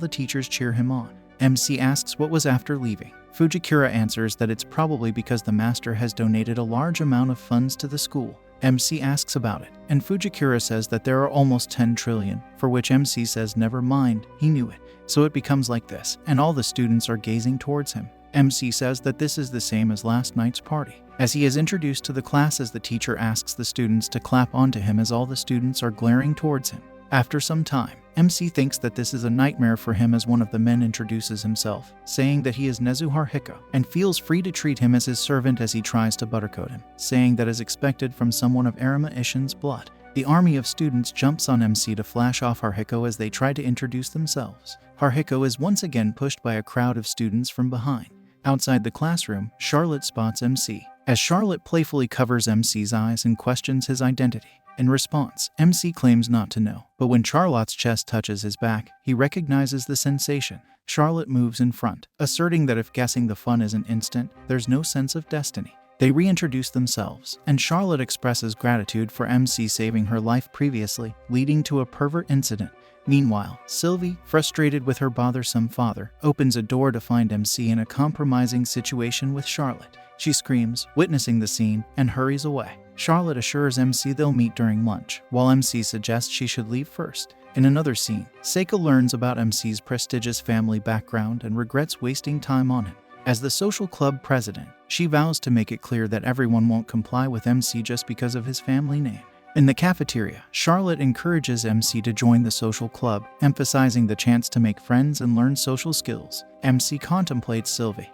the teachers cheer him on. MC asks what was after leaving. Fujikura answers that it's probably because the master has donated a large amount of funds to the school. MC asks about it, and Fujikura says that there are almost 10 trillion, for which MC says never mind, he knew it. So it becomes like this, and all the students are gazing towards him. MC says that this is the same as last night's party. As he is introduced to the classes, the teacher asks the students to clap onto him as all the students are glaring towards him. After some time, MC thinks that this is a nightmare for him as one of the men introduces himself, saying that he is Nezuhar Hiko, and feels free to treat him as his servant as he tries to buttercoat him, saying that is expected from someone of Arima Ishin's blood. The army of students jumps on MC to flash off Haruhiko as they try to introduce themselves. Haruhiko is once again pushed by a crowd of students from behind. Outside the classroom, Charlotte spots MC, as Charlotte playfully covers MC's eyes and questions his identity. In response, MC claims not to know, but when Charlotte's chest touches his back, he recognizes the sensation. Charlotte moves in front, asserting that if guessing the fun isn't instant, there's no sense of destiny. They reintroduce themselves, and Charlotte expresses gratitude for MC saving her life previously, leading to a pervert incident. Meanwhile, Sylvie, frustrated with her bothersome father, opens a door to find MC in a compromising situation with Charlotte. She screams, witnessing the scene, and hurries away. Charlotte assures MC they'll meet during lunch, while MC suggests she should leave first. In another scene, Seika learns about MC's prestigious family background and regrets wasting time on him. As the social club president, she vows to make it clear that everyone won't comply with MC just because of his family name. In the cafeteria, Charlotte encourages MC to join the social club, emphasizing the chance to make friends and learn social skills. MC contemplates Sylvie,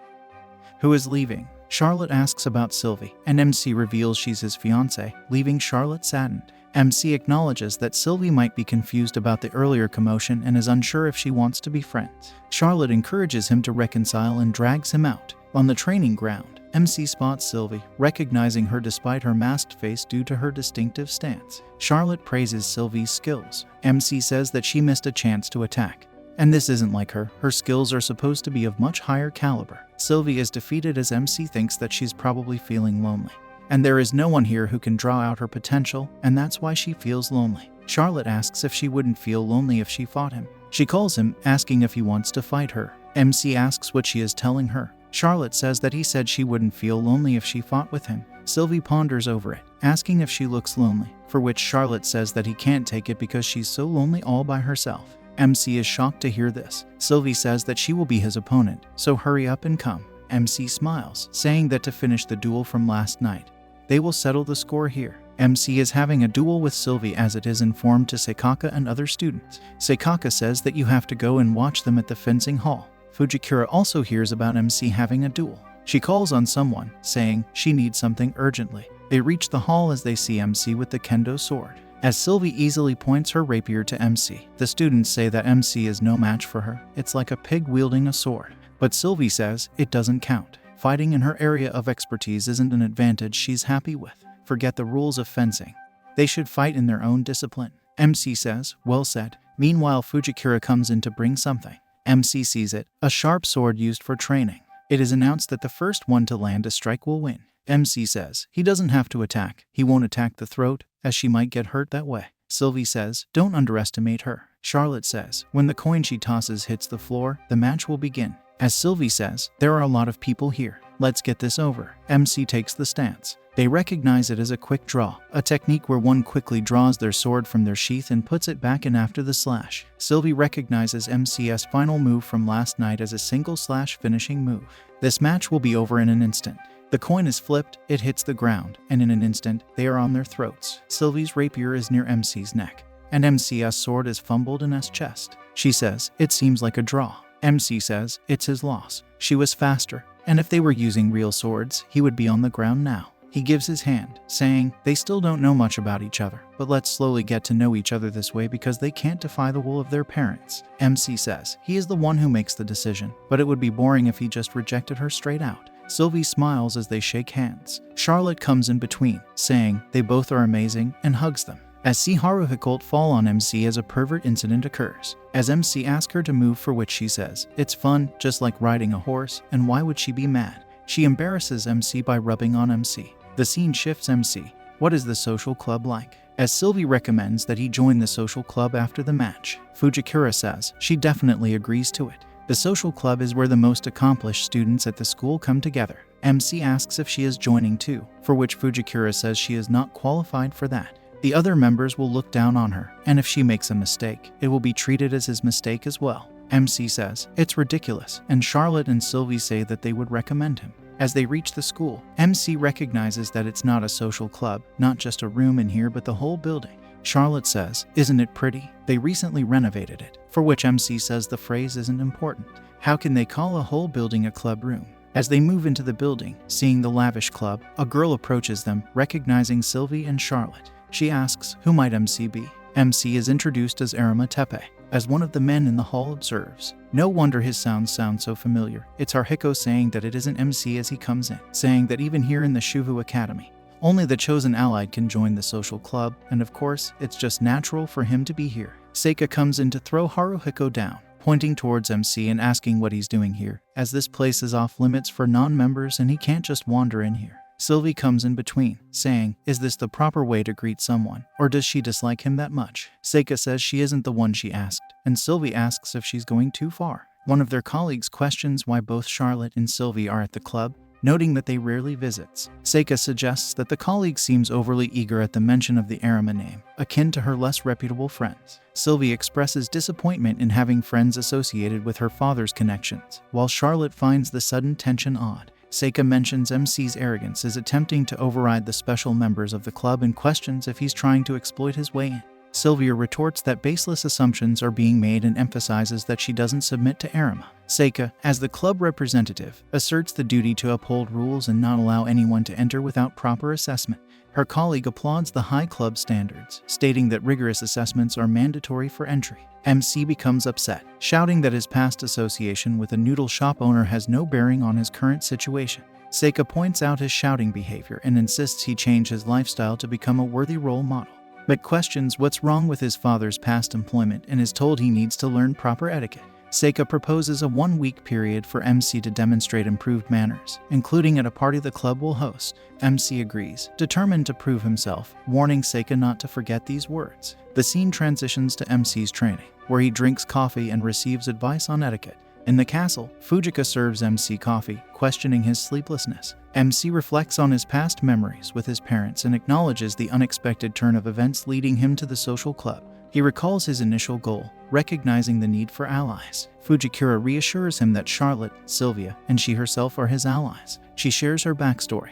who is leaving. Charlotte asks about Sylvie, and MC reveals she's his fiancée, leaving Charlotte saddened. MC acknowledges that Sylvie might be confused about the earlier commotion and is unsure if she wants to be friends. Charlotte encourages him to reconcile and drags him out. On the training ground, MC spots Sylvie, recognizing her despite her masked face due to her distinctive stance. Charlotte praises Sylvie's skills. MC says that she missed a chance to attack. And this isn't like her. Her skills are supposed to be of much higher caliber. Sylvie is defeated as MC thinks that she's probably feeling lonely. And there is no one here who can draw out her potential, and that's why she feels lonely. Charlotte asks if she wouldn't feel lonely if she fought him. She calls him, asking if he wants to fight her. MC asks what she is telling her. Charlotte says that he said she wouldn't feel lonely if she fought with him. Sylvie ponders over it, asking if she looks lonely, for which Charlotte says that he can't take it because she's so lonely all by herself. MC is shocked to hear this. Sylvie says that she will be his opponent, so hurry up and come. MC smiles, saying that to finish the duel from last night, they will settle the score here. MC is having a duel with Sylvie as it is informed to Seikaka and other students. Seikaka says that you have to go and watch them at the fencing hall. Fujikura also hears about MC having a duel. She calls on someone, saying she needs something urgently. They reach the hall as they see MC with the kendo sword. As Sylvie easily points her rapier to MC, the students say that MC is no match for her. It's like a pig wielding a sword. But Sylvie says it doesn't count. Fighting in her area of expertise isn't an advantage she's happy with. Forget the rules of fencing. They should fight in their own discipline. MC says, well said. Meanwhile, Fujikura comes in to bring something. MC sees it, a sharp sword used for training. It is announced that the first one to land a strike will win. MC says he doesn't have to attack. He won't attack the throat, as she might get hurt that way. Sylvie says, don't underestimate her. Charlotte says, when the coin she tosses hits the floor, the match will begin. As Sylvie says, there are a lot of people here. Let's get this over. MC takes the stance. They recognize it as a quick draw, a technique where one quickly draws their sword from their sheath and puts it back in after the slash. Sylvie recognizes MC's final move from last night as a single slash finishing move. This match will be over in an instant. The coin is flipped, it hits the ground, and in an instant, they are on their throats. Sylvie's rapier is near MC's neck, and MC's sword is fumbled in his chest. She says, it seems like a draw. MC says, it's his loss. She was faster, and if they were using real swords, he would be on the ground now. He gives his hand, saying, they still don't know much about each other, but let's slowly get to know each other this way because they can't defy the will of their parents. MC says, he is the one who makes the decision, but it would be boring if he just rejected her straight out. Sylvie smiles as they shake hands. Charlotte comes in between, saying, they both are amazing, and hugs them. As Haruhiko fall on MC as a pervert incident occurs. As MC asks her to move, for which she says, it's fun, just like riding a horse, and why would she be mad? She embarrasses MC by rubbing on MC. The scene shifts. MC, what is the social club like? as Sylvie recommends that he join the social club after the match. Fujikura says she definitely agrees to it. The social club is where the most accomplished students at the school come together. MC asks if she is joining too, for which Fujikura says she is not qualified for that. The other members will look down on her, and if she makes a mistake, it will be treated as his mistake as well. MC says it's ridiculous, and Charlotte and Sylvie say that they would recommend him. As they reach the school, MC recognizes that it's not a social club, not just a room in here but the whole building. Charlotte says, "Isn't it pretty? They recently renovated it," for which MC says the phrase isn't important. How can they call a whole building a club room? As they move into the building, seeing the lavish club, a girl approaches them, recognizing Sylvie and Charlotte. She asks, who might MC be? MC is introduced as Arima Tepe. As one of the men in the hall observes, no wonder his sounds sound so familiar. It's Haruhiko saying that it isn't MC as he comes in, saying that even here in the Shuvu Academy, only the chosen allied can join the social club, and of course, it's just natural for him to be here. Seika comes in to throw Haruhiko down, pointing towards MC and asking what he's doing here, as this place is off limits for non-members and he can't just wander in here. Sylvie comes in between, saying, is this the proper way to greet someone, or does she dislike him that much? Seika says she isn't the one she asked, and Sylvie asks if she's going too far. One of their colleagues questions why both Charlotte and Sylvie are at the club, noting that they rarely visits. Seika suggests that the colleague seems overly eager at the mention of the Arima name, akin to her less reputable friends. Sylvie expresses disappointment in having friends associated with her father's connections, while Charlotte finds the sudden tension odd. Seika mentions MC's arrogance is attempting to override the special members of the club and questions if he's trying to exploit his way in. Sylvia retorts that baseless assumptions are being made and emphasizes that she doesn't submit to Arima. Seika, as the club representative, asserts the duty to uphold rules and not allow anyone to enter without proper assessment. Her colleague applauds the high club standards, stating that rigorous assessments are mandatory for entry. MC becomes upset, shouting that his past association with a noodle shop owner has no bearing on his current situation. Seika points out his shouting behavior and insists he change his lifestyle to become a worthy role model, but questions what's wrong with his father's past employment and is told he needs to learn proper etiquette. Seika proposes a 1-week period for MC to demonstrate improved manners, including at a party the club will host. MC agrees, determined to prove himself, warning Seika not to forget these words. The scene transitions to MC's training, where he drinks coffee and receives advice on etiquette. In the castle, Fujika serves MC coffee, questioning his sleeplessness. MC reflects on his past memories with his parents and acknowledges the unexpected turn of events leading him to the social club. He recalls his initial goal, recognizing the need for allies. Fujikura reassures him that Charlotte, Sylvia, and she herself are his allies. She shares her backstory,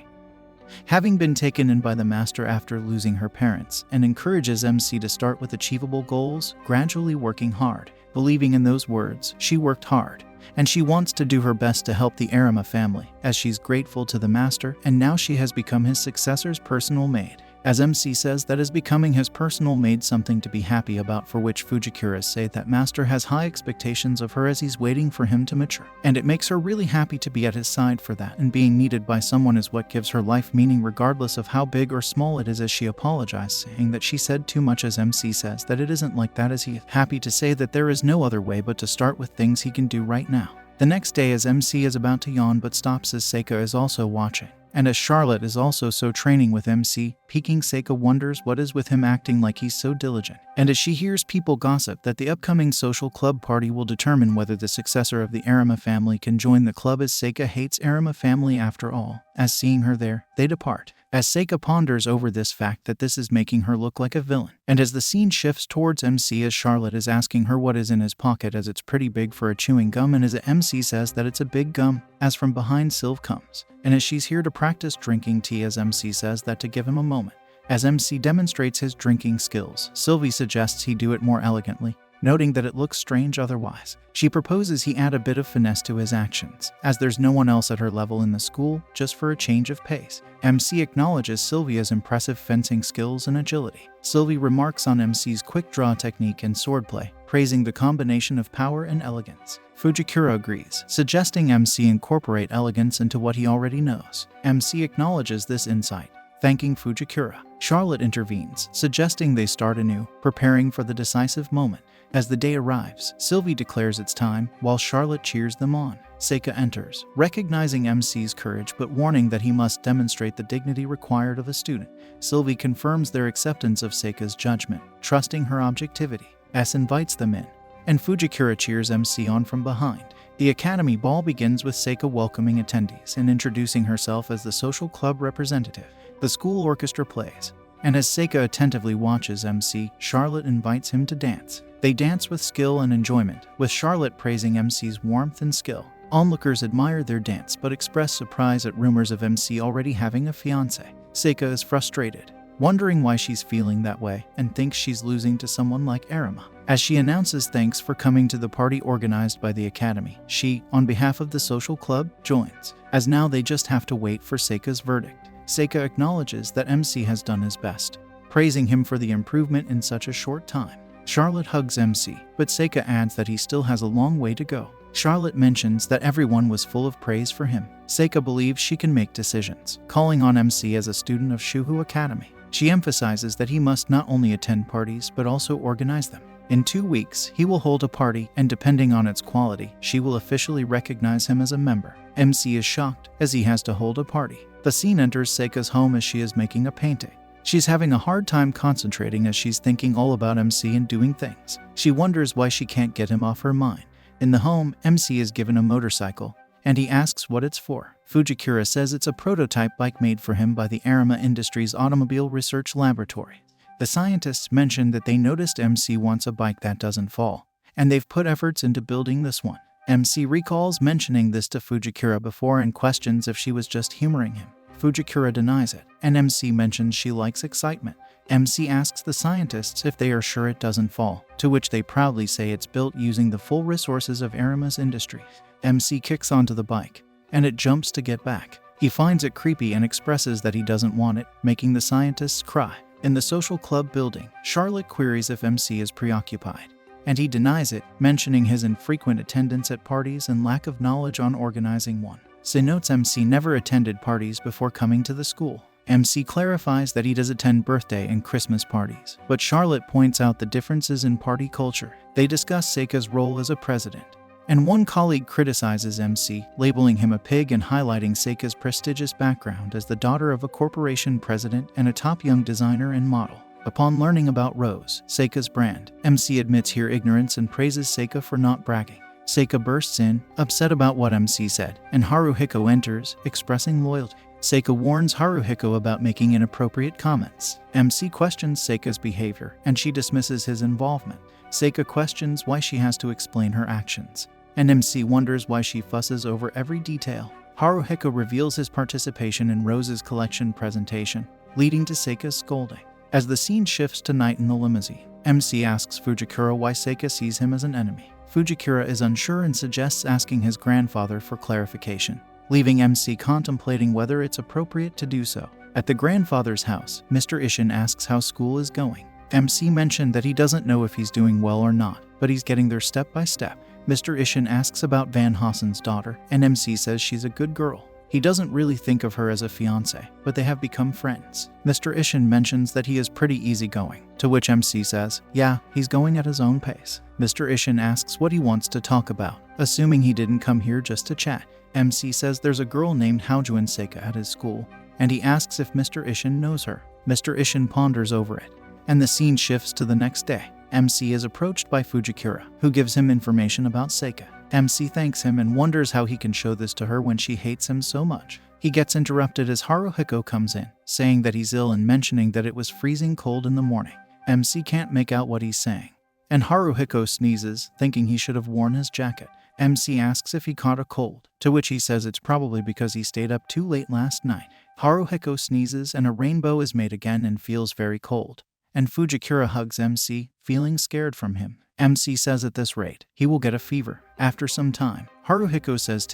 having been taken in by the master after losing her parents, and encourages MC to start with achievable goals, gradually working hard. Believing in those words, she worked hard, and she wants to do her best to help the Arima family, as she's grateful to the master, and now she has become his successor's personal maid. As MC says, that is becoming his personal maid something to be happy about, for which Fujikura say that master has high expectations of her as he's waiting for him to mature. And it makes her really happy to be at his side for that, and being needed by someone is what gives her life meaning regardless of how big or small it is, as she apologizes, saying that she said too much, as MC says that it isn't like that, as he is happy to say that there is no other way but to start with things he can do right now. The next day, as MC is about to yawn but stops as Seika is also watching. And as Charlotte is also training with MC, piquing, Seika wonders what is with him acting like he's so diligent. And as she hears people gossip that the upcoming social club party will determine whether the successor of the Arima family can join the club, as Seika hates Arima family after all. As seeing her there, they depart. As Seika ponders over this fact that this is making her look like a villain. And as the scene shifts towards MC, as Charlotte is asking her what is in his pocket, as it's pretty big for a chewing gum, and as MC says that it's a big gum, as from behind Sylv comes. And as she's here to practice drinking tea, as MC says that to give him a moment. As MC demonstrates his drinking skills, Sylvie suggests he do it more elegantly, noting that it looks strange otherwise. She proposes he add a bit of finesse to his actions, as there's no one else at her level in the school, just for a change of pace. MC acknowledges Sylvia's impressive fencing skills and agility. Sylvie remarks on MC's quick draw technique and swordplay, praising the combination of power and elegance. Fujikura agrees, suggesting MC incorporate elegance into what he already knows. MC acknowledges this insight, thanking Fujikura. Charlotte intervenes, suggesting they start anew, preparing for the decisive moment. As the day arrives, Sylvie declares it's time, while Charlotte cheers them on. Seika enters, recognizing MC's courage but warning that he must demonstrate the dignity required of a student. Sylvie confirms their acceptance of Seika's judgment, trusting her objectivity. S invites them in, and Fujikura cheers MC on from behind. The Academy Ball begins with Seika welcoming attendees and introducing herself as the social club representative. The school orchestra plays, and as Seika attentively watches MC, Charlotte invites him to dance. They dance with skill and enjoyment, with Charlotte praising MC's warmth and skill. Onlookers admire their dance but express surprise at rumors of MC already having a fiancé. Seika is frustrated, wondering why she's feeling that way, and thinks she's losing to someone like Arima. As she announces thanks for coming to the party organized by the Academy, she, on behalf of the social club, joins, as now they just have to wait for Seika's verdict. Seika acknowledges that MC has done his best, praising him for the improvement in such a short time. Charlotte hugs MC, but Seika adds that he still has a long way to go. Charlotte mentions that everyone was full of praise for him. Seika believes she can make decisions, calling on MC as a student of Shuhu Academy. She emphasizes that he must not only attend parties but also organize them. In 2 weeks, he will hold a party, and depending on its quality, she will officially recognize him as a member. MC is shocked, as he has to hold a party. The scene enters Seika's home as she is making a painting. She's having a hard time concentrating as she's thinking all about MC and doing things. She wonders why she can't get him off her mind. In the home, MC is given a motorcycle, and he asks what it's for. Fujikura says it's a prototype bike made for him by the Arima Industries Automobile Research Laboratory. The scientists mention that they noticed MC wants a bike that doesn't fall, and they've put efforts into building this one. MC recalls mentioning this to Fujikura before and questions if she was just humoring him. Fujikura denies it, and MC mentions she likes excitement. MC asks the scientists if they are sure it doesn't fall, to which they proudly say it's built using the full resources of Arima's industry. MC kicks onto the bike, and it jumps to get back. He finds it creepy and expresses that he doesn't want it, making the scientists cry. In the social club building, Charlotte queries if MC is preoccupied, and he denies it, mentioning his infrequent attendance at parties and lack of knowledge on organizing one. She notes MC never attended parties before coming to the school. MC clarifies that he does attend birthday and Christmas parties, but Charlotte points out the differences in party culture. They discuss Seika's role as a president, and one colleague criticizes MC, labeling him a pig and highlighting Seika's prestigious background as the daughter of a corporation president and a top young designer and model. Upon learning about Rose, Seika's brand, MC admits her ignorance and praises Seika for not bragging. Seika bursts in, upset about what MC said, and Haruhiko enters, expressing loyalty. Seika warns Haruhiko about making inappropriate comments. MC questions Seika's behavior, and she dismisses his involvement. Seika questions why she has to explain her actions, and MC wonders why she fusses over every detail. Haruhiko reveals his participation in Rose's collection presentation, leading to Seika's scolding. As the scene shifts to night in the limousine, MC asks Fujikura why Seika sees him as an enemy. Fujikura is unsure and suggests asking his grandfather for clarification, leaving MC contemplating whether it's appropriate to do so. At the grandfather's house, Mr. Ishin asks how school is going. MC mentioned that he doesn't know if he's doing well or not, but he's getting there step by step. Mr. Ishin asks about Van Hassen's daughter, and MC says she's a good girl. He doesn't really think of her as a fiancé, but they have become friends. Mr. Ishin mentions that he is pretty easygoing, to which MC says, yeah, he's going at his own pace. Mr. Ishin asks what he wants to talk about, assuming he didn't come here just to chat. MC says there's a girl named Haojuan Seika at his school, and he asks if Mr. Ishin knows her. Mr. Ishin ponders over it, and the scene shifts to the next day. MC is approached by Fujikura, who gives him information about Seika. MC thanks him and wonders how he can show this to her when she hates him so much. He gets interrupted as Haruhiko comes in, saying that he's ill and mentioning that it was freezing cold in the morning. MC can't make out what he's saying, and Haruhiko sneezes, thinking he should have worn his jacket. MC asks if he caught a cold, to which he says it's probably because he stayed up too late last night. Haruhiko sneezes and a rainbow is made again and feels very cold, and Fujikura hugs MC, feeling scared from him. MC says at this rate, he will get a fever. After some time, Haruhiko says to